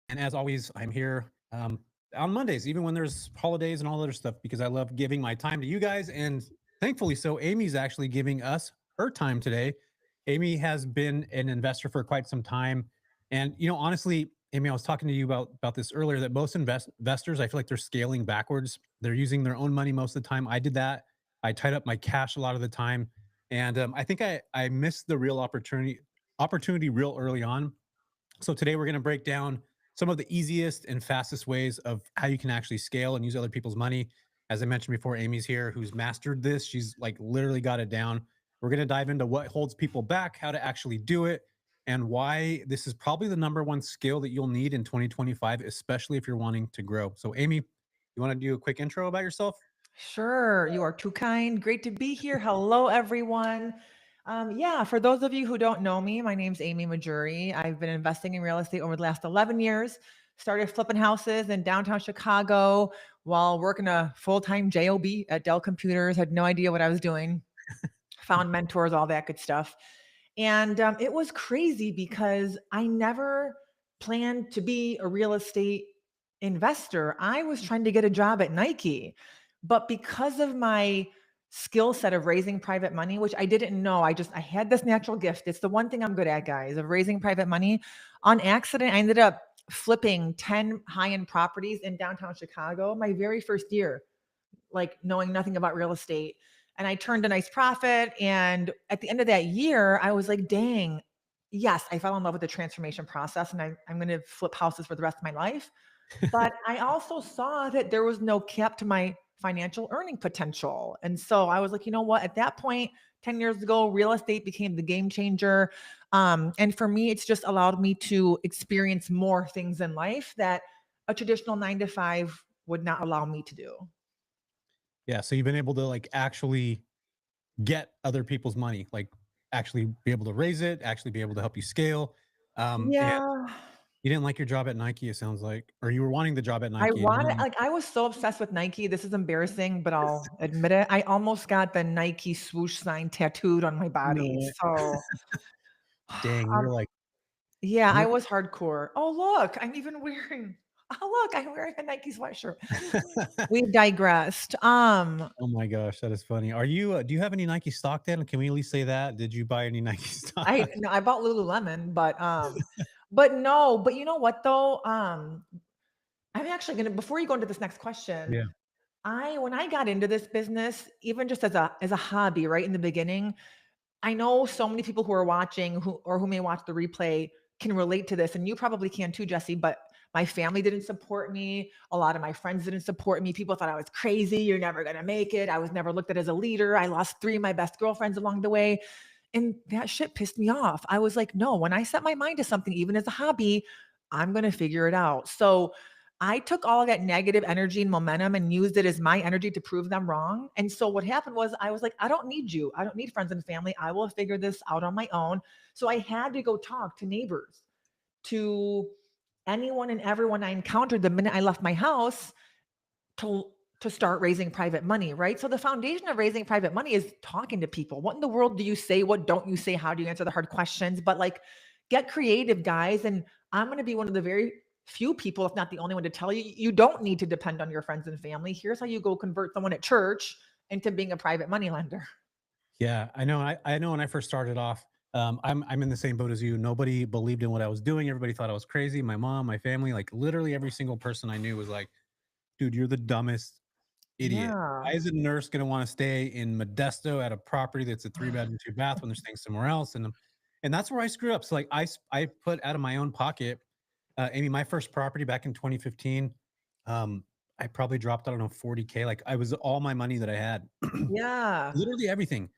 And as always, I'm here on Mondays, even when there's holidays and all other stuff, because I love giving my time to you guys. And thankfully, so Amy's actually giving us her time today. Amy has been an investor for quite some time. And, honestly, Amy, I was talking to you about this earlier that most investors, I feel like they're scaling backwards. They're using their own money most of the time. I did that. I tied up my cash a lot of the time. And I think I missed the real opportunity real early on. So today we're going to break down some of the easiest and fastest ways of how you can actually scale and use other people's money. As I mentioned before, Amy's here who's mastered this. She's like literally got it down. We're going to dive into what holds people back, how to actually do it, and why this is probably the number one skill that you'll need in 2025, especially if you're wanting to grow. So, Amy, you want to do a quick intro about yourself? Sure, you are too kind. Great to be here. Hello, everyone. Yeah, for those of you who don't know me, my name's Amy Mahjoory. I've been investing in real estate over the last 11 years. Started flipping houses in downtown Chicago while working a full-time job at Dell Computers. Had no idea what I was doing. Found mentors, all that good stuff. And it was crazy because I never planned to be a real estate investor. I was trying to get a job at Nike. But because of my skill set of raising private money, which I didn't know, I had this natural gift. It's the one thing I'm good at, guys, of raising private money. On accident, I ended up flipping 10 high-end properties in downtown Chicago my very first year, like knowing nothing about real estate. And I turned a nice profit. And at the end of that year, I was like, dang, yes, I fell in love with the transformation process and I'm going to flip houses for the rest of my life. But I also saw that there was no cap to my financial earning potential. And so I was like, you know what? At that point, 10 years ago, real estate became the game changer. And for me, it's just allowed me to experience more things in life that a traditional 9 to 5 would not allow me to do. Yeah. So you've been able to like actually get other people's money, like actually be able to raise it, actually be able to help you scale. And Yeah. you didn't like your job at Nike, it sounds like, or you were wanting the job at I Nike and you wanted didn't like. like, I was so obsessed with Nike, this is embarrassing, but I'll admit it. I almost got the Nike swoosh sign tattooed on my No body. way. So, Dang, um, you're like, yeah, I you're was hardcore. Oh, look, I'm even wearing oh, look, I'm wearing a Nike sweatshirt. We've digressed. oh my gosh, that is funny. Are you, do you have any Nike stock then? Can we at least say that? Did you buy any Nike I stock? no, I bought Lululemon, but no, but you know what though? I'm actually gonna before you go into this next question, Yeah. I when I got into this business, even just as a hobby, right in the beginning, I know so many people who are watching who may watch the replay can relate to this, and you probably can too, Jesse. But my family didn't support me. A lot of my friends didn't support me. People thought I was crazy. You're never gonna make it. I was never looked at as a leader. I lost three of my best girlfriends along the way. And that shit pissed me off. I was like, no, when I set my mind to something, even as a hobby, I'm going to figure it out. So I took all of that negative energy and momentum and used it as my energy to prove them wrong. And so what happened was I was like, I don't need you. I don't need friends and family. I will figure this out on my own. So I had to go talk to neighbors, to anyone and everyone I encountered the minute I left my house to to start raising private money, right? So the foundation of raising private money is talking to people. What in the world do you say? What don't you say? How do you answer the hard questions? But like get creative, guys. And I'm going to be one of the very few people, if not the only one, to tell you you don't need to depend on your friends and family. Here's how you go convert someone at church into being a private money lender. Yeah, I know. I know when I first started off, I'm in the same boat as you. Nobody believed in what I was doing. Everybody thought I was crazy. My mom, my family, like literally every single person I knew was like, dude, you're the dumbest idiot. Yeah. Why is a nurse going to want to stay in Modesto at a property that's a 3 bedroom, 2 bath when they're staying somewhere else? And that's where I screw up. So like I put out of my own pocket, Amy, my first property back in 2015, I probably dropped, I don't know, 40K. Like I was all my money that I had, Yeah. literally everything.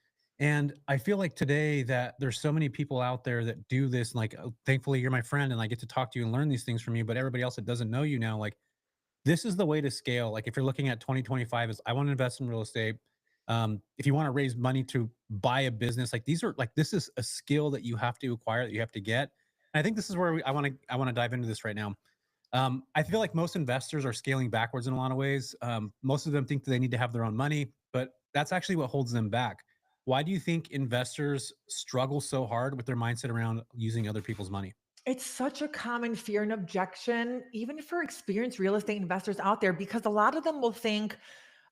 And I feel like today that there's so many people out there that do this. Like, thankfully you're my friend and I get to talk to you and learn these things from you, but everybody else that doesn't know you now, like, this is the way to scale. Like if you're looking at 2025 is I want to invest in real estate. If you want to raise money to buy a business, like these are like this is a skill that you have to acquire, that you have to get. And I think this is where I want to dive into this right now. I feel like most investors are scaling backwards in a lot of ways. Most of them think that they need to have their own money, but that's actually what holds them back. Why do you think investors struggle so hard with their mindset around using other people's money? It's such a common fear and objection, even for experienced real estate investors out there, because a lot of them will think,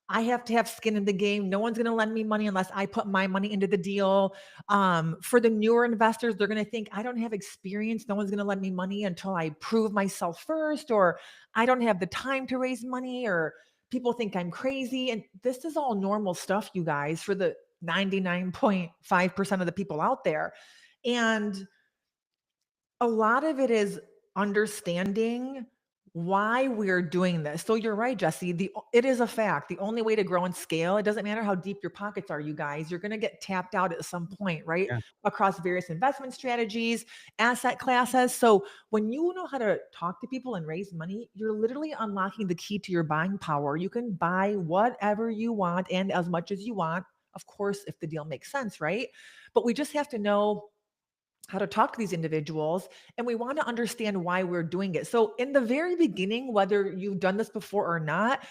I have to have skin in the game. No one's going to lend me money unless I put my money into the deal. For the newer investors, they're going to think, I don't have experience. No one's going to lend me money until I prove myself first, or I don't have the time to raise money, or people think I'm crazy. And this is all normal stuff, you guys, for the 99.5% of the people out there. And a lot of it is understanding why we're doing this. So you're right, Jesse. It is a fact. The only way to grow and scale, it doesn't matter how deep your pockets are, you guys. You're going to get tapped out at some point, right? Yeah. Across various investment strategies, asset classes. So when you know how to talk to people and raise money, you're literally unlocking the key to your buying power. You can buy whatever you want and as much as you want. Of course, if the deal makes sense, right? But we just have to know how to talk to these individuals, and we want to understand why we're doing it. So in the very beginning, whether you've done this before or not,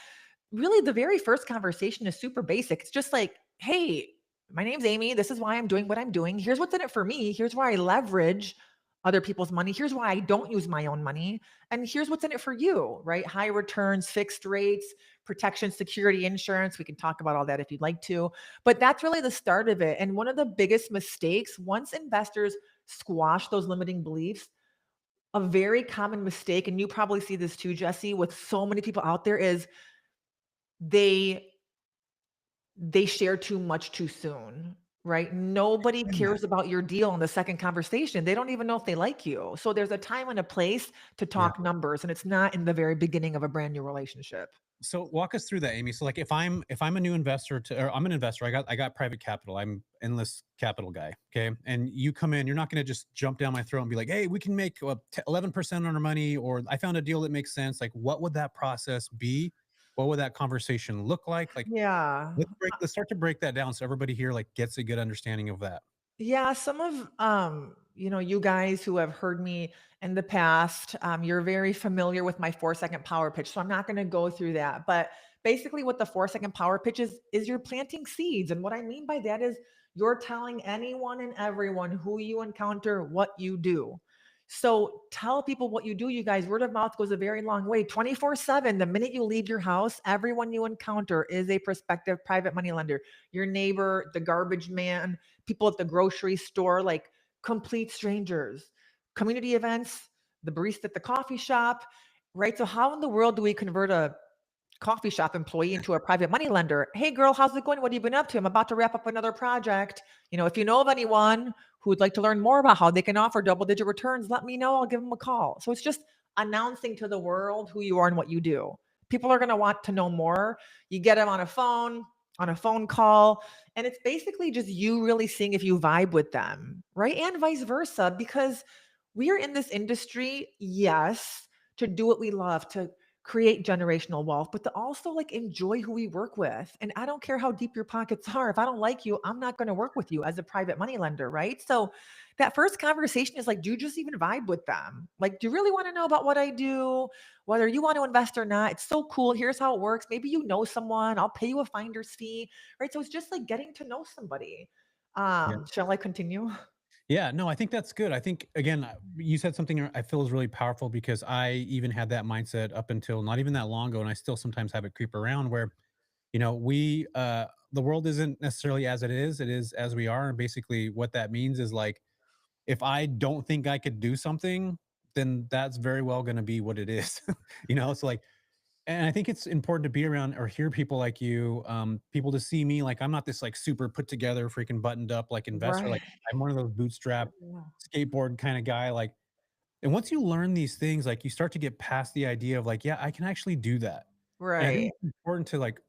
really the very first conversation is super basic. It's just like, hey, my name's Amy. This is why I'm doing what I'm doing. Here's what's in it for me. Here's why I leverage other people's money. Here's why I don't use my own money. And here's what's in it for you, right? High returns, fixed rates, protection, security, insurance. We can talk about all that if you'd like to. But that's really the start of it. And one of the biggest mistakes, once investors squash those limiting beliefs, a very common mistake, and you probably see this too, Jesse, with so many people out there, is they share too much too soon, right? Nobody Yeah. cares about your deal in the second conversation. They don't even know if they like you. So there's a time and a place to Yeah. talk numbers, and it's not in the very beginning of a brand new relationship. So walk us through that, Amy. So like if I'm a new investor or I'm an investor, I got private capital. I'm endless capital guy. Okay. And you come in, you're not going to just jump down my throat and be like, hey, we can make 11% on our money, or I found a deal that makes sense. Like, what would that process be? What would that conversation look like? Like, Yeah. let's start to break that down so everybody here like gets a good understanding of that. Yeah, some of you guys who have heard me in the past, you're very familiar with my 4-second power pitch. So I'm not going to go through that. But basically what the 4-second power pitch is you're planting seeds. And what I mean by that is you're telling anyone and everyone who you encounter what you do. So tell people what you do, you guys. Word of mouth goes a very long way. 24/7, the minute you leave your house, everyone you encounter is a prospective private money lender. Your neighbor, the garbage man, people at the grocery store, like complete strangers, community events, the barista at the coffee shop, right? So, how in the world do we convert a coffee shop employee into a private money lender? Hey, girl, how's it going? What have you been up to? I'm about to wrap up another project. If you know of anyone who would like to learn more about how they can offer double digit returns, let me know. I'll give them a call. So, it's just announcing to the world who you are and what you do. People are going to want to know more. You get them on a phone call, and it's basically just you really seeing if you vibe with them, right? And vice versa, because we are in this industry, yes, to do what we love, to create generational wealth, but to also like enjoy who we work with. And I don't care how deep your pockets are. If I don't like you, I'm not going to work with you as a private money lender, right? So that first conversation is like, do you just even vibe with them? Like, do you really want to know about what I do? Whether you want to invest or not, it's so cool. Here's how it works. Maybe you know someone. I'll pay you a finder's fee, right? So it's just like getting to know somebody. Shall I continue? Yeah, no, I think that's good. I think again, you said something I feel is really powerful because I even had that mindset up until not even that long ago, and I still sometimes have it creep around where the world isn't necessarily as it is; it is as we are. And basically, what that means is like if I don't think I could do something, then that's very well going to be what it is. So like and I think it's important to be around or hear people like you, people to see me like I'm not this like super put together, freaking buttoned up like investor. Right. Like I'm one of those bootstrap Yeah. skateboard kind of guy. Like, and once you learn these things, like you start to get past the idea of like, yeah, I can actually do that. And I think Right. it's important to like,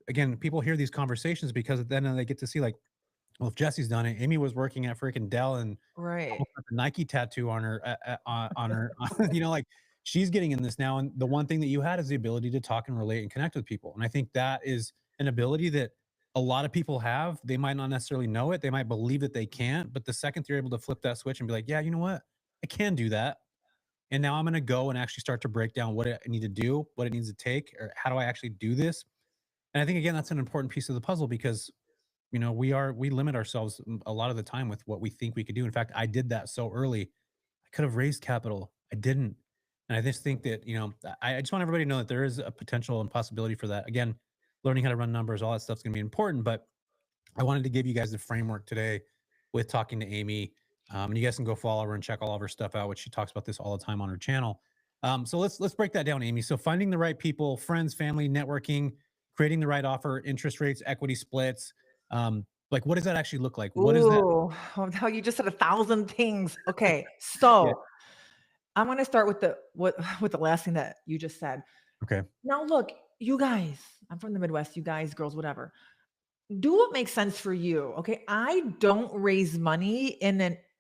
again, people hear these conversations because then they get to see like, well, if Jesse's done it, Amy was working at freaking Dell and Right. almost got the Nike tattoo on her, on her, like she's getting in this now. And the one thing that you had is the ability to talk and relate and connect with people. And I think that is an ability that a lot of people have. They might not necessarily know it. They might believe that they can't, but the second they're able to flip that switch and be like, yeah, you know what? I can do that. And now I'm going to go and actually start to break down what I need to do, what it needs to take, or how do I actually do this? And I think again, that's an important piece of the puzzle because we limit ourselves a lot of the time with what we think we could do. In fact, I did that so early. I could have raised capital. I didn't. And I just think that, I just want everybody to know that there is a potential and possibility for that. Again, learning how to run numbers, all that stuff's going to be important. But I wanted to give you guys the framework today with talking to Amy. And you guys can go follow her and check all of her stuff out, which she talks about this all the time on her channel. So let's break that down, Amy. So finding the right people, friends, family, networking, creating the right offer, interest rates, equity splits. Like, what does that actually look like? What is that? Ooh, oh, no, you just said 1,000 things. Okay, Yeah. so I'm gonna start with the what with the last thing that you just said. Okay. Now, look, you guys, I'm from the Midwest, you guys, girls, whatever. Do what makes sense for you. Okay. I don't raise money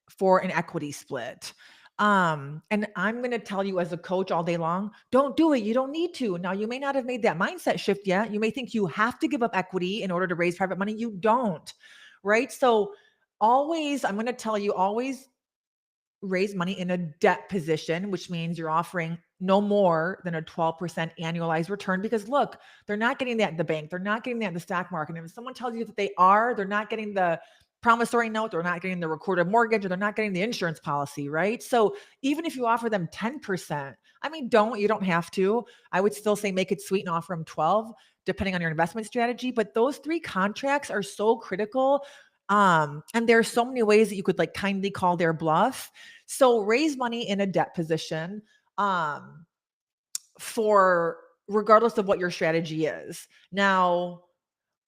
for an equity split. And I'm going to tell you as a coach all day long, don't do it. You don't need to. Now, you may not have made that mindset shift yet. You may think you have to give up equity in order to raise private money. You don't. Right. So I'm going to tell you, always raise money in a debt position, which means you're offering no more than a 12% annualized return. Because look, they're not getting that at the bank. They're not getting that in the stock market. And if someone tells you that they are, they're not getting the promissory note, they're not getting the recorded mortgage, or they're not getting the insurance policy, right? So even if you offer them 10%, I mean, you don't have to. I would still say make it sweet and offer them 12, depending on your investment strategy. But those three contracts are so critical. And there are so many ways that you could like kindly call their bluff. So raise money in a debt position, for regardless of what your strategy is. Now,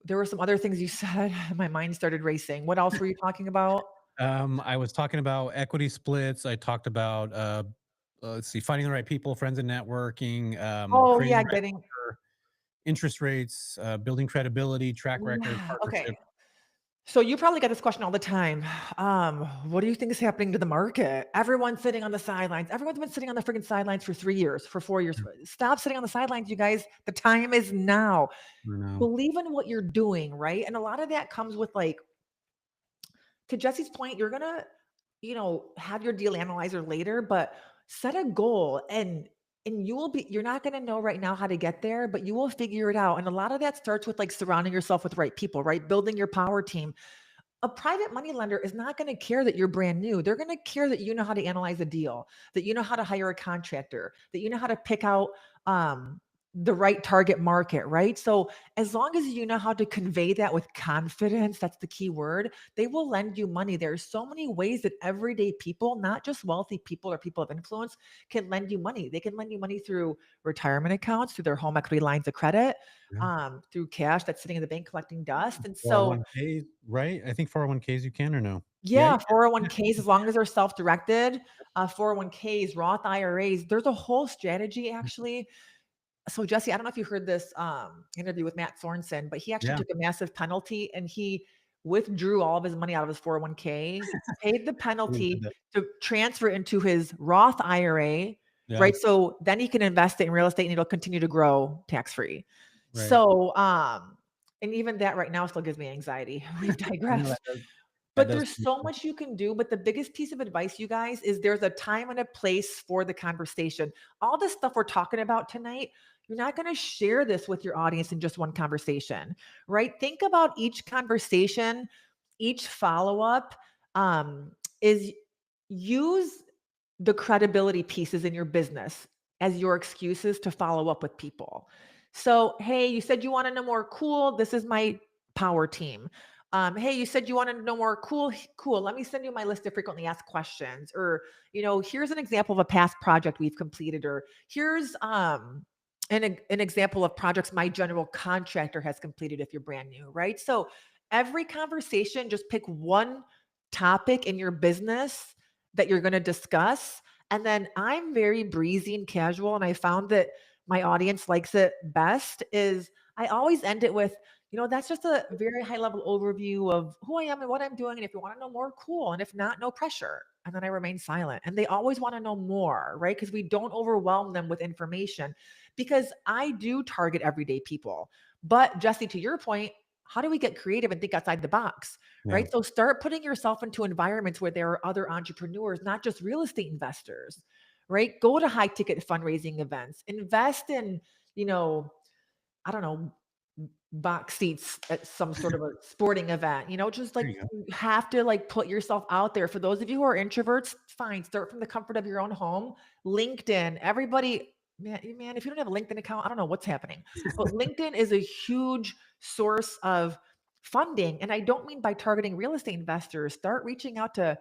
there were some other things you said. My mind started racing. What else were you talking about? I was talking about equity splits. I talked about let's see, finding the right people, friends and networking, Oh creating yeah, the right getting offer, interest rates, building credibility, track record, yeah. partnership. Okay. So you probably get this question all the time. What do you think is happening to the market? Everyone's sitting on the sidelines. Everyone's been sitting on the freaking sidelines for 3 years, for 4 years. Stop sitting on the sidelines, you guys. The time is now. I know. Believe in what you're doing, right? And a lot of that comes with like, to Jesse's point, you're gonna, have your deal analyzer later, but set a goal and you're not gonna know right now how to get there, but you will figure it out. And a lot of that starts with like surrounding yourself with the right people, right? Building your power team. A private money lender is not going to care that you're brand new. They're going to care that you know how to analyze a deal, that you know how to hire a contractor, that you know how to pick out the right target market, right? So as long as you know how to convey that with confidence, that's the key word, they will lend you money. There's so many ways that everyday people, not just wealthy people or people of influence, can lend you money. They can lend you money through retirement accounts, through their home equity lines of credit, Yeah. through cash that's sitting in the bank collecting dust. And so 401ks, right? I think 401ks you can or no? Yeah, yeah, 401ks, as long as they're self-directed, 401ks, Roth IRAs, there's a whole strategy actually. So Jesse, I don't know if you heard this interview with Matt Sorensen, but he actually yeah. took a massive penalty and he withdrew all of his money out of his 401k, paid the Someone did penalty that. to transfer into his Roth IRA, Yeah, right? So then he can invest it in real estate and it'll continue to grow tax-free. right. So and even that right now still gives me anxiety. We've I know digressed. that But does. there's so much you can do, but the biggest piece of advice, you guys, is there's a time and a place for the conversation. All the stuff we're talking about tonight, you're not going to share this with your audience in just one conversation, right? Think about each conversation, each follow-up, is use the credibility pieces in your business as your excuses to follow up with people. So, hey, you said you want to know more. Cool. This is my power team. Hey, you said you want to know more. Cool, cool. Let me send you my list of frequently asked questions. Or, here's an example of a past project we've completed. Or here's an example of projects my general contractor has completed if you're brand new, right? So every conversation, just pick one topic in your business that you're going to discuss. And then I'm very breezy and casual. And I found that my audience likes it best is I always end it with, that's just a very high level overview of who I am and what I'm doing. And if you want to know more, cool. And if not, no pressure. And then I remain silent. And they always want to know more, right? Because we don't overwhelm them with information because I do target everyday people. But Jesse, to your point, how do we get creative and think outside the box? Yeah. Right? So start putting yourself into environments where there are other entrepreneurs, not just real estate investors, right? Go to high ticket fundraising events, invest in, I don't know, box seats at some sort of a sporting event, just There like you go. you have to like put yourself out there. For those of you who are introverts, fine, start from the comfort of your own home. LinkedIn, everybody, man, if you don't have a LinkedIn account, I don't know what's happening. But LinkedIn is a huge source of funding. And I don't mean by targeting real estate investors, start reaching out to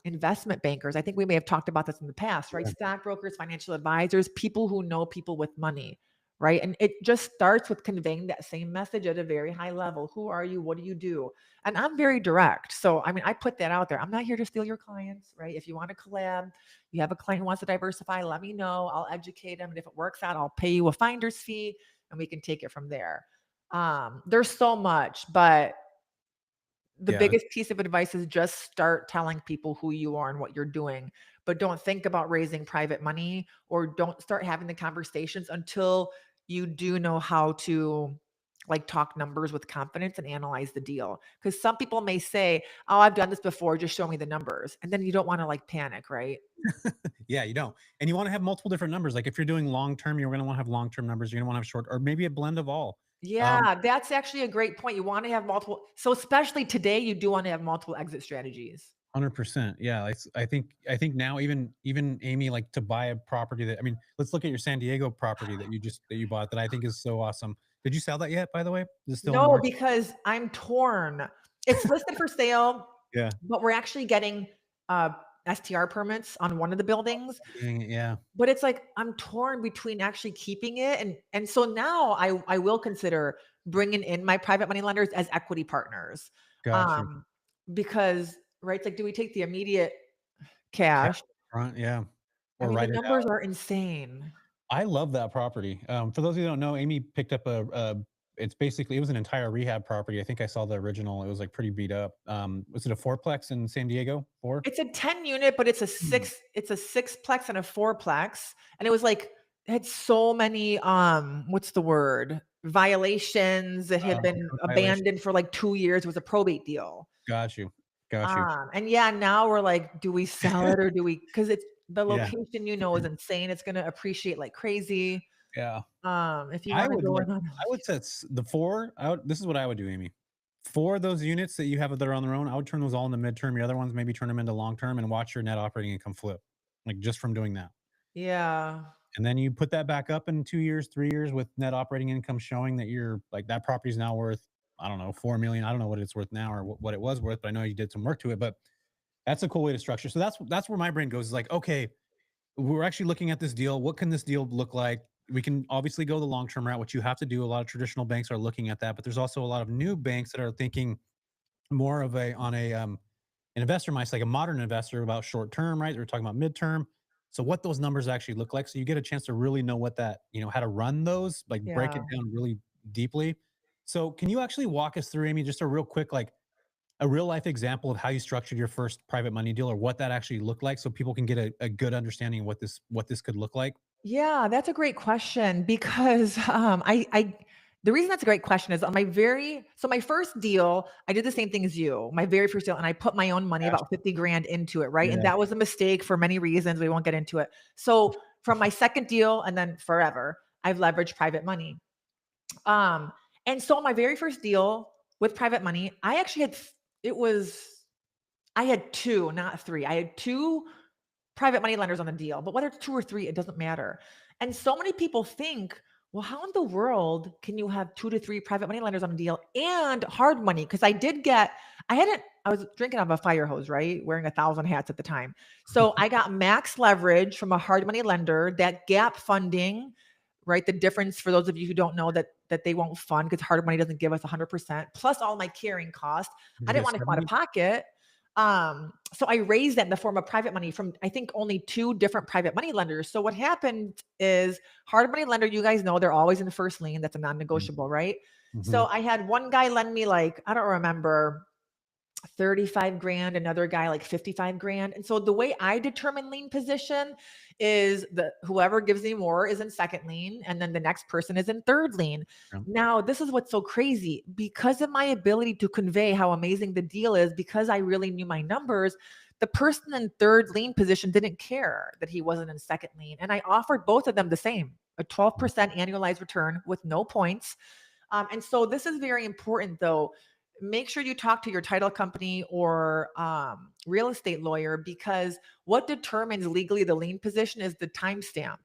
investment bankers. I think we may have talked about this in the past, right? Yeah. Stockbrokers, financial advisors, people who know people with money, right? And it just starts with conveying that same message at a very high level. Who are you? What do you do? And I'm very direct. So, I mean, I put that out there. I'm not here to steal your clients, right? If you want to collab, you have a client who wants to diversify, let me know. I'll educate them. And if it works out, I'll pay you a finder's fee and we can take it from there. There's so much, but the Yeah. biggest piece of advice is just start telling people who you are and what you're doing, but don't think about raising private money or don't start having the conversations until you do know how to like talk numbers with confidence and analyze the deal. Because some people may say, "Oh, I've done this before, just show me the numbers." And then you don't want to like panic, right? Yeah, you don't. And you want to have multiple different numbers. Like if you're doing long term, you're going to want to have long term numbers. You're going to want to have short, or maybe a blend of all. Um, Yeah, that's actually a great point. You want to have multiple. So especially today, you do want to have multiple exit strategies. 100%. Yeah, I think now even Amy, like to buy a property that, I mean, let's look at your San Diego property that you bought that I think is so awesome. Did you sell that yet, by the way? Is it still on the No, market? because I'm torn. It's listed for sale, Yeah. but we're actually getting, uh, STR permits on one of the buildings, Dang it, yeah. but it's like I'm torn between actually keeping it and so now I will consider bringing in my private money lenders as equity partners, Got you. um, because, right, it's like, do we take the immediate Cash cash? front, yeah. I Or mean, the write it numbers out. are insane. I love that property. For those of you who don't know, Amy picked up it's basically, it was an entire rehab property. I think I saw the original. It was like pretty beat up. Was it a fourplex in San Diego? Four? It's a 10 unit, but Hmm. it's a sixplex and a fourplex, and it was like it had so many, what's the word? Violations. It had been Code violation. abandoned for like 2 years. It was a probate deal. Got you. Got you. And yeah, now we're like, do we sell it or do we? Because it's the Yeah. location, is insane. It's gonna appreciate like crazy. Yeah. If you I wanna would go like in on I would set the four out. This is what I would do, Amy. For those units that you have that are on their own, I would turn those all into midterm. Your other ones, maybe turn them into long term and watch your net operating income flip. Like just from doing that. yeah. And then you put that back up in 2 years, 3 years with net operating income showing that you're like that property is now worth, I don't know, 4 million. I don't know what it's worth now or what it was worth, but I know you did some work to it. But that's a cool way to structure. So that's where my brain goes. Is like, okay, we're actually looking at this deal. What can this deal look like? We can obviously go the long term route, which you have to do. A lot of traditional banks are looking at that, but there's also a lot of new banks that are thinking more of a on a an investor mindset, like a modern investor about short term, right? They're talking about midterm. So what those numbers actually look like. So you get a chance to really know what that, how to run those, like break it Yeah. down really deeply. So can you actually walk us through, Amy, just a real quick, like a real life example of how you structured your first private money deal or what that actually looked like so people can get a good understanding of what this could look like? Yeah, that's a great question because I the reason that's a great question is on my first deal, I did the same thing as you. My very first deal, and I put my own money, Gosh, about 50 grand into it, right? And yeah. that was a mistake for many reasons. We won't get into it. So from my second deal and then forever, I've leveraged private money. Um, and so my very first deal with private money, I actually had it was I had two, not three. I had two private money lenders on the deal, but whether it's 2 or 3, it doesn't matter. And so many people think, well, how in the world can you have 2 to 3 private money lenders on a deal and hard money? Because I was drinking out of a fire hose, right? Wearing 1,000 hats at the time. So I got max leverage from a hard money lender, that gap funding, right? The difference for those of you who don't know that they won't fund because hard money doesn't give us 100% plus all my carrying cost. Did I you didn't get want to come out of 70? pocket. So I raised that in the form of private money from I think only 2 different private money lenders. So what happened is hard money lender, you guys know they're always in the first lien. That's a non-negotiable, right? Mm-hmm. So I had one guy lend me like, I don't remember, 35 grand, another guy like 55 grand. And so the way I determine lien position is the whoever gives me more is in second lien and then the next person is in third lien. Now, this is what's so crazy because of my ability to convey how amazing the deal is because I really knew my numbers. The person in third lien position didn't care that he wasn't in second lien and I offered both of them the same, a 12% annualized return with no points. And so this is very important though. Make sure you talk to your title company or real estate lawyer, because what determines legally the lien position is the timestamp.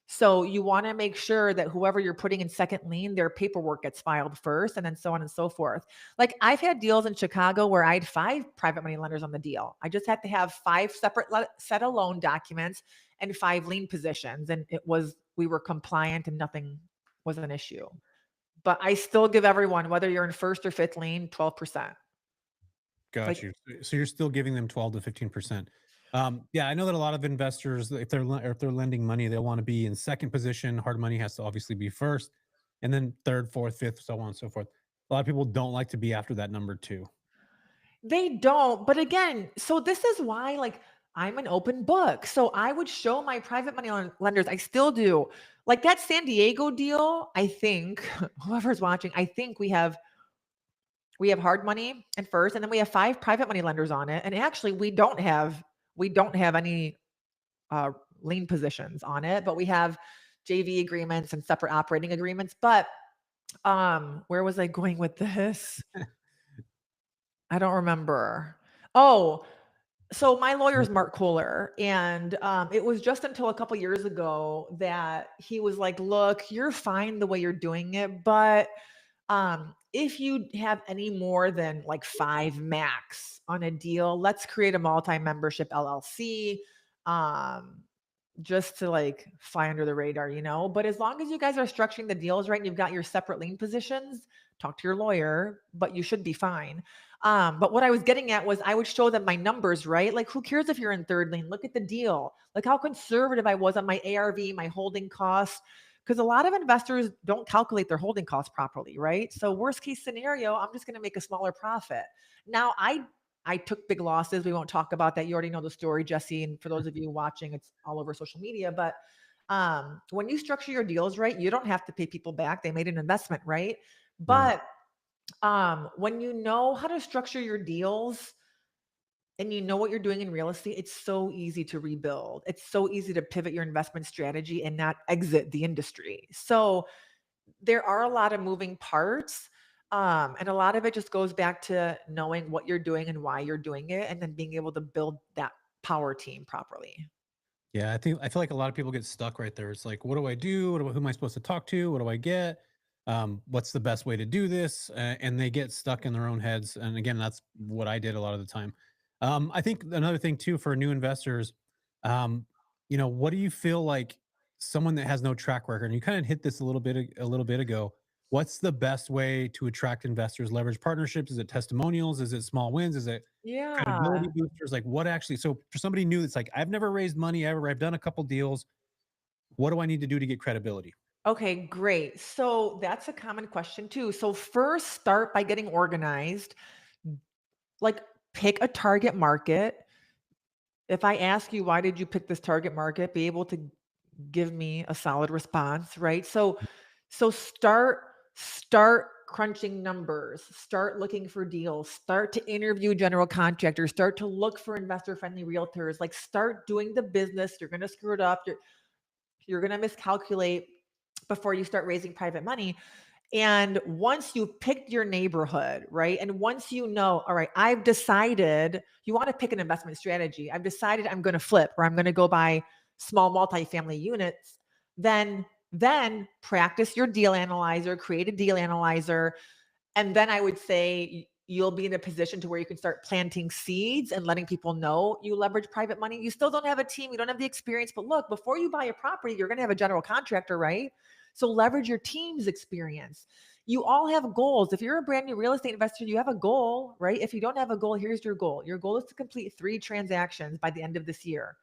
So you want to make sure that whoever you're putting in second lien, their paperwork gets filed first, and then so on and so forth. Like I've had deals in Chicago where I had 5 private money lenders on the deal. I just had to have 5 separate set of loan documents and 5 lien positions, and we were compliant and nothing was an issue. But I still give everyone, whether you're in first or fifth lien, 12%. Got Like, you. So you're still giving them 12 to 15%. Yeah, I know that a lot of investors, if they're lending money, they'll want to be in second position. Hard money has to obviously be first, and then third, fourth, fifth, so on and so forth. A lot of people don't like to be after that number two. they don't. But again, so this is why, like, I'm an open book. So I would show my private money lenders, I still do. Like that San Diego deal, I think, whoever's watching, I think we have hard money and first, and then we have 5 private money lenders on it. And actually we don't have any uh lien positions on it, but we have JV agreements and separate operating agreements. But where was I going with this? I don't remember. Oh, so my lawyer is Mark Kohler, and it was just until a couple years ago that he was like, "Look, you're fine the way you're doing it, but if you have any more than like 5 max on a deal, let's create a multi-membership LLC." Um, just to like fly under the radar. But as long as you guys are structuring the deals right and you've got your separate lien positions, talk to your lawyer, but you should be fine. But what I was getting at was I would show them my numbers, right? Like, who cares if you're in third lien? Look at the deal. Like how conservative I was on my ARV, my holding costs. Because a lot of investors don't calculate their holding costs properly, right? So worst case scenario, I'm just going to make a smaller profit. Now I took big losses. We won't talk about that. You already know the story, Jesse. And for those of you watching, it's all over social media. But when you structure your deals right, you don't have to pay people back. They made an investment, right? Right. But when you know how to structure your deals and you know what you're doing in real estate, it's so easy to rebuild. It's so easy to pivot your investment strategy and not exit the industry. So there are a lot of moving parts. And a lot of it just goes back to knowing what you're doing and why you're doing it, and then being able to build that power team properly. Yeah, I feel like a lot of people get stuck right there. It's like, what do I do? Who am I supposed to talk to? What do I get? What's the best way to do this? And they get stuck in their own heads. And again, that's what I did a lot of the time. I think another thing too for new investors, um, what do you feel like someone that has no track record? And you kind of hit this a little bit ago. What's the best way to attract investors? Leverage partnerships? Is it testimonials? Is it small wins? Is it credibility Yeah. boosters? Like what actually, so for somebody new that's like, I've never raised money ever, I've done a couple deals. What do I need to do to get credibility? Okay, great. So that's a common question too. So first start by getting organized. Like pick a target market. If I ask you why did you pick this target market, be able to give me a solid response, right? So start crunching numbers, start looking for deals, start to interview general contractors, start to look for investor friendly realtors, like start doing the business. You're going to screw it up. You're going to miscalculate before you start raising private money. And once you've picked your neighborhood, right? And once you know, all right, I've decided you want to pick an investment strategy. I've decided I'm going to flip or I'm going to go buy small multifamily units. Then practice your deal analyzer, create a deal analyzer, and then I would say you'll be in a position to where you can start planting seeds and letting people know you leverage private money. You still don't have a team, you don't have the experience, but look, before you buy a property, you're going to have a general contractor, right? So leverage your team's experience. You all have goals. If you're a brand new real estate investor, you have a goal, right? If you don't have a goal, here's your goal. Your goal is to complete 3 transactions by the end of this year.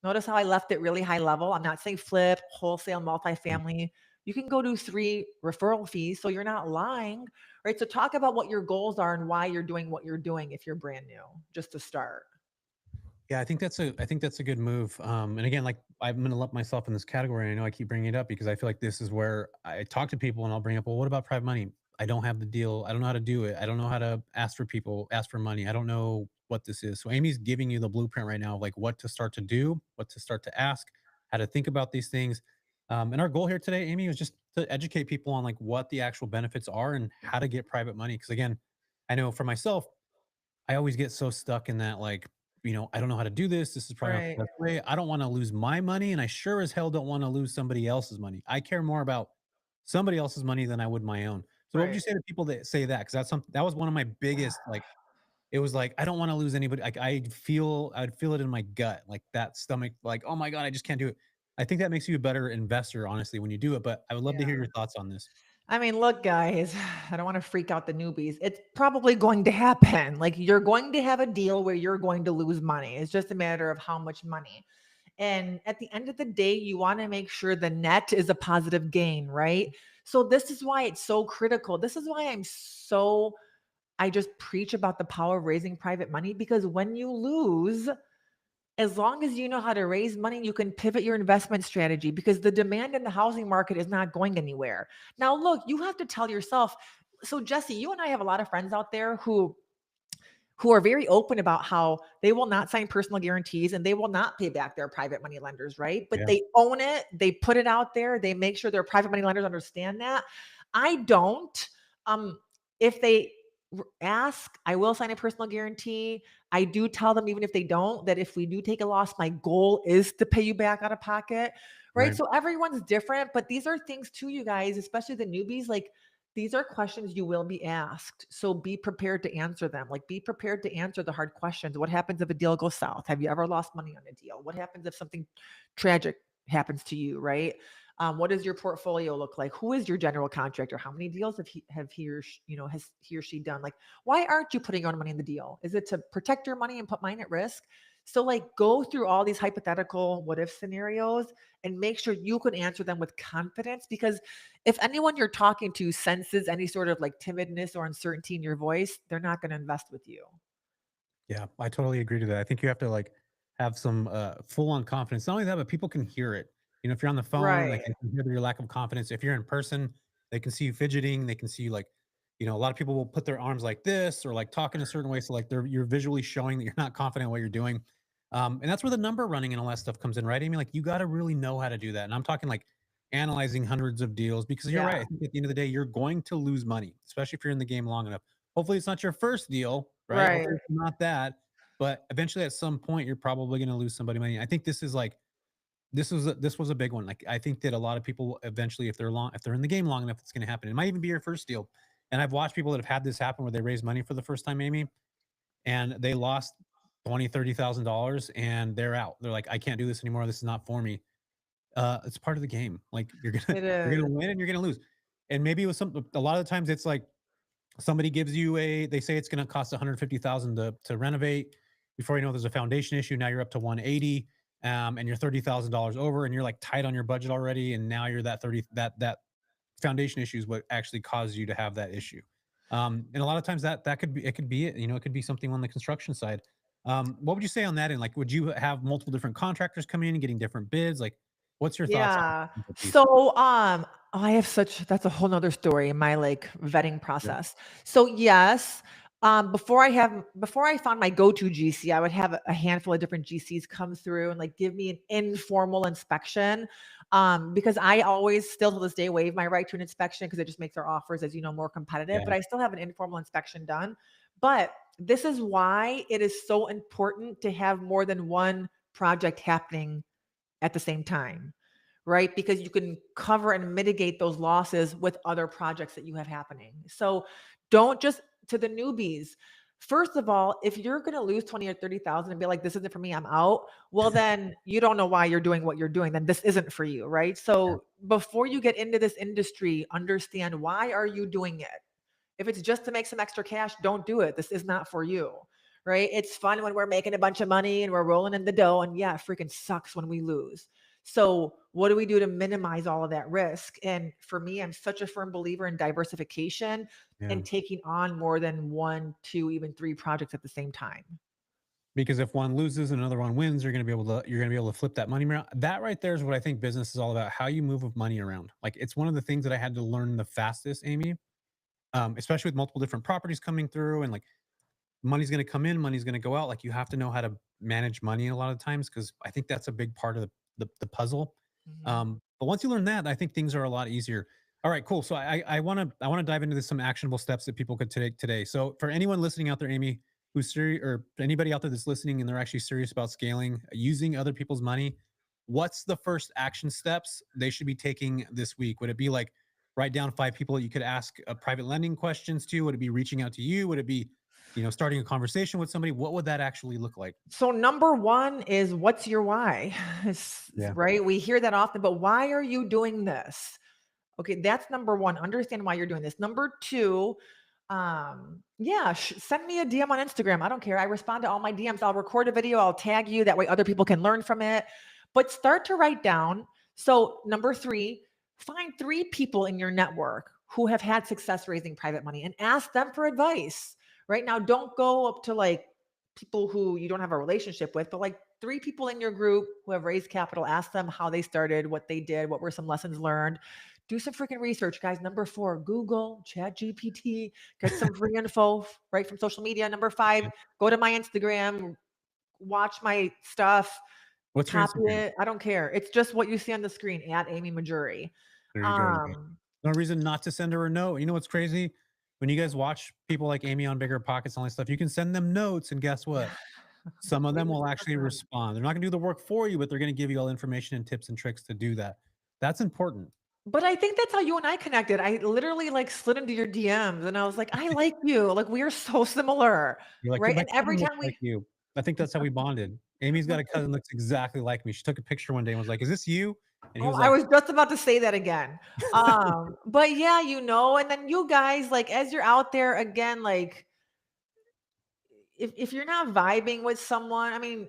Notice how I left it really high level. I'm not saying flip, wholesale, multifamily. You can go do 3 referral fees. So you're not lying, right? So talk about what your goals are and why you're doing what you're doing if you're brand new, just to start. Yeah, I think that's a good move. And again, like I'm going to lump myself in this category. I know I keep bringing it up because I feel like this is where I talk to people and I'll bring up, well, what about private money? I don't have the deal. I don't know how to do it. I don't know how to ask for people, ask for money. I don't know what this is. So Amy's giving you the blueprint right now of like what to start to do, what to start to ask, how to think about these things. And our goal here today, Amy, was just to educate people on like what the actual benefits are and how to get private money. Because again, I know for myself, I always get so stuck in that like, I don't know how to do this. This is probably not Right. the best way. I don't want to lose my money, and I sure as hell don't want to lose somebody else's money. I care more about somebody else's money than I would my own. So what would you Right. say to people that say that? Because that's something that was one of my biggest like. It was like I don't want to lose anybody. Like I'd feel it in my gut, like that stomach, like oh my god, I just can't do it. I think that makes you a better investor, honestly, when you do it. But I would love to hear Yeah. your thoughts on this. I mean, look, guys, I don't want to freak out the newbies. It's probably going to happen. Like, you're going to have a deal where you're going to lose money. It's just a matter of how much money. And at the end of the day, you want to make sure the net is a positive gain, right? So, this is why it's so critical. This is why I just preach about the power of raising private money, because when you lose, as long as you know how to raise money, you can pivot your investment strategy, because the demand in the housing market is not going anywhere. Now, look, you have to tell yourself. So, Jesse, you and I have a lot of friends out there who are very open about how they will not sign personal guarantees and they will not pay back their private money lenders, right? But Yeah, they own it, they put it out there, they make sure their private money lenders understand that. I don't. If they ask, I will sign a personal guarantee. I do tell them, even if they don't, that if we do take a loss, my goal is to pay you back out of pocket, right? right. So everyone's different, but these are things too, you guys, especially the newbies. Like, these are questions you will be asked. So be prepared to answer them. Like, be prepared to answer the hard questions. What happens if a deal goes south? Have you ever lost money on a deal? What happens if something tragic happens to you, right? What does your portfolio look like? Who is your general contractor? How many deals have he or has he or she done? Like, why aren't you putting your own money in the deal? Is it to protect your money and put mine at risk? So, like, go through all these hypothetical what if scenarios and make sure you can answer them with confidence, because if anyone you're talking to senses any sort of like timidness or uncertainty in your voice, they're not going to invest with you. Yeah, I totally agree to that. I think you have to like have some full on confidence. Not only that, but people can hear it. If you're on the phone, like Right. they can hear your lack of confidence. If you're in person, they can see you fidgeting. They can see you like, a lot of people will put their arms like this or like talk in a certain way. So like you're visually showing that you're not confident in what you're doing. And that's where the number running and all that stuff comes in, right? I mean, like you got to really know how to do that. And I'm talking like analyzing hundreds of deals because you're right. Yeah. I think at the end of the day, you're going to lose money, especially if you're in the game long enough. Hopefully, it's not your first deal, right? Right. Hopefully, it's not that, but eventually, at some point, you're probably going to lose somebody money. I think this is like this was a big one. Like I think that a lot of people eventually, if they're in the game long enough, it's going to happen. It might even be your first deal. And I've watched people that have had this happen where they raise money for the first time, Amy, and they lost 20, $30,000 and they're out. They're like, I can't do this anymore. This is not for me. It's part of the game. Like you're gonna It you're is. gonna win and you're gonna lose. And maybe it was a lot of the times it's like somebody gives you they say it's going to cost 150,000 to renovate. Before you know, there's a foundation issue. Now you're up to 180, and you're $30,000 over, and you're like tight on your budget already. And now you're that 30 that foundation issue is what actually caused you to have that issue. And a lot of times that could be it. It could be something on the construction side. What would you say on that? And like, would you have multiple different contractors coming in and getting different bids? Like, what's your thoughts on Yeah. the piece? So, I have such that's a whole nother story in my like vetting Yeah, process. So yes, before I found my go-to GC, I would have a handful of different GCs come through and like give me an informal inspection. Because I always still to this day waive my right to an inspection because it just makes our offers, as you know, more competitive. yeah, But I still have an informal inspection done. But this is why it is so important to have more than one project happening at the same time, right? Because you can cover and mitigate those losses with other projects that you have happening. So don't just to the newbies. First of all, if you're going to lose 20 or 30,000 and be like, this isn't for me, I'm out. Well, then you don't know why you're doing what you're doing. Then this isn't for you, right? yeah. So before you get into this industry, understand why are you doing it? If it's just to make some extra cash, don't do it. This is not for you, right? It's fun when we're making a bunch of money and we're rolling in the dough. And yeah, it freaking sucks when we lose. So, what do we do to minimize all of that risk? And for me, I'm such a firm believer in diversification Yeah. and taking on more than one, two, even three projects at the same time. Because if one loses and another one wins, you're gonna be able to flip that money around. That right there is what I think business is all about. How you move of money around. Like it's one of the things that I had to learn the fastest, Amy. Especially with multiple different properties coming through and like money's gonna come in, money's gonna go out. Like you have to know how to manage money a lot of times because I think that's a big part of the puzzle. Mhm. But once you learn that, I think things are a lot easier. All right, cool. So I want to dive into this, some actionable steps that people could take today. So for anyone listening out there, Amy, who's serious, or anybody out there that's listening and they're actually serious about scaling, using other people's money, what's the first action steps they should be taking this week? Would it be like write down 5 people that you could ask private lending questions to? Would it be reaching out to you? Would it be, starting a conversation with somebody? What would that actually look like? So number one is what's your why? Yeah. Right? We hear that often, but why are you doing this? Okay, that's number one. Understand why you're doing this. Number two, yeah, send me a DM on Instagram. I don't care. I respond to all my DMs. I'll record a video. I'll tag you. That way other people can learn from it. But start to write down. So number three, find 3 people in your network who have had success raising private money and ask them for advice. Right now, don't go up to like people who you don't have a relationship with, but like 3 people in your group who have raised capital, ask them how they started, what they did, what were some lessons learned. Do some freaking research, guys. Number 4, Google, Chat GPT, get some free info right from social media. Number 5, go to my Instagram, watch my stuff, What's your copy Instagram? it. I don't care. It's just what you see on the screen at Amy Mahjoory. There you go. You guys. Um, No reason not to send her a note. You know what's crazy? When you guys watch people like Amy on Bigger Pockets and all that stuff, you can send them notes, and guess what? Some of we them just will click actually on. respond. They're not gonna do the work for you, but they're gonna give you all information and tips and tricks to do that. That's important. But I think that's how you and I connected. I literally like slid into your DMs and I was like, I like you. Like we are so similar. You're like, Right. "Dude, my And every cousin looks time like we you." I think that's how we bonded. Amy's got a cousin that looks exactly like me. She took a picture one day and was like, "Is this you?" And he oh, was I like, was just about to say that again. But yeah, and then you guys, like as you're out there again, like if you're not vibing with someone, I mean,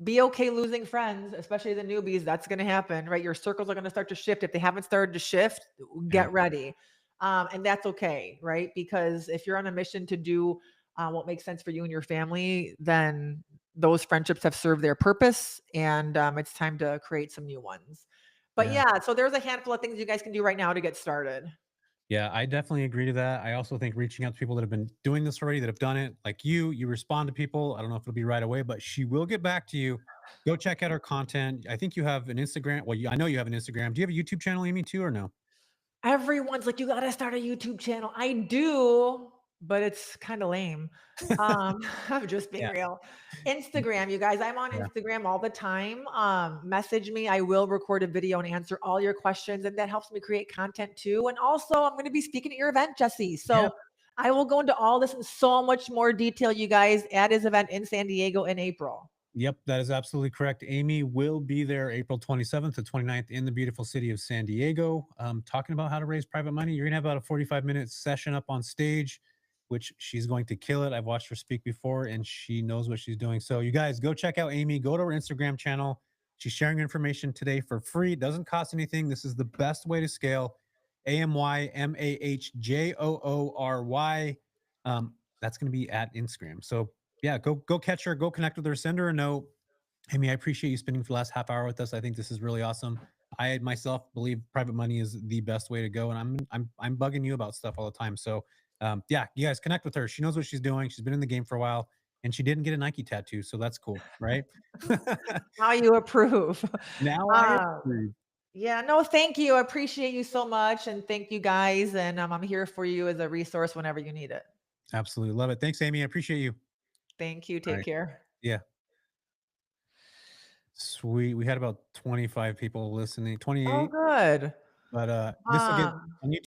be okay losing friends, especially the newbies. That's going to happen, right? Your circles are going to start to shift. If they haven't started to shift, yeah, get ready. And that's okay, right? Because if you're on a mission to do what makes sense for you and your family, then those friendships have served their purpose and it's time to create some new ones. But yeah. yeah, so there's a handful of things you guys can do right now to get started. Yeah, I definitely agree to that. I also think reaching out to people that have been doing this already, that have done it, like you respond to people. I don't know if it'll be right away, but she will get back to you. Go check out her content. I think you have an Instagram. Well, I know you have an Instagram. Do you have a YouTube channel, Amy, too, or no? Everyone's like, "You gotta start a YouTube channel." I do, but it's kinda lame. Um, I'm just being Yeah. real. Instagram, you guys, I'm on Yeah. Instagram all the time. Message me. I will record a video and answer all your questions, and that helps me create content too. And also, I'm gonna be speaking at your event, Jesse. Yeah. So I will go into all this in so much more detail, you guys, at his event in San Diego in April. Yep, that is absolutely correct. Amy will be there April 27th to 29th in the beautiful city of San Diego, talking about how to raise private money. You're going to have about a 45-minute session up on stage, which she's going to kill it. I've watched her speak before and she knows what she's doing. So, you guys go check out Amy, go to her Instagram channel. She's sharing information today for free. It doesn't cost anything. This is the best way to scale. AMYMAHJOORY. That's going to be at Instagram. So, yeah, go catch her, go connect with her, send her a note. Amy, I appreciate you spending the last half hour with us. I think this is really awesome. I myself believe private money is the best way to go, and I'm bugging you about stuff all the time. So, yeah, you guys connect with her. She knows what she's doing. She's been in the game for a while, and she didn't get a Nike tattoo, so that's cool, right? Now you approve. Now I Uh, approve. Yeah, no, thank you. I appreciate you so much. And thank you guys. And I'm here for you as a resource whenever you need it. Absolutely love it. Thanks, Amy. I appreciate you. Thank you. All Take right, care. yeah, sweet. We had about 25 people listening, Oh, 28, good. but this will get Um, on YouTube.